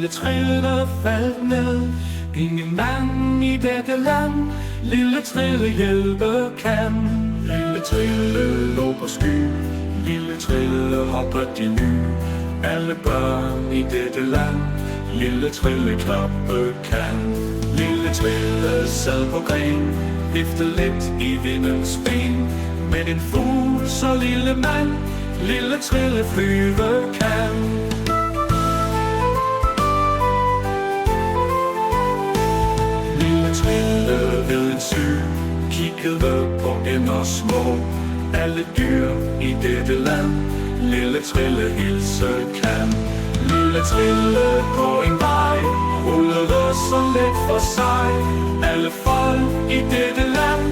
Lille Trille faldt ned. Ingen mand i dette land Lille Trille hjælpe kan. Lille Trille lå på sky. Lille Trille hopper de ny. Alle børn i dette land Lille Trille klappe kan. Lille Trille sad på gren, viftede lidt i vindens ben. Men en fugl så lille mand Lille Trille flyve kan. Lille Trille ved en sø kiggede på ender små. Alle dyr i dette land Lille Trille hilse kan. Lille Trille på en vej rullede så let for sig. Alle folk i dette land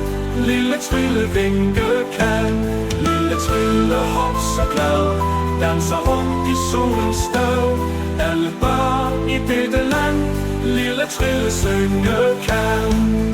Lille Trille vinke kan. Lille Trille hop så glad, danser rundt i solens støv. Alle børn i dette land Lille Trille synge kan.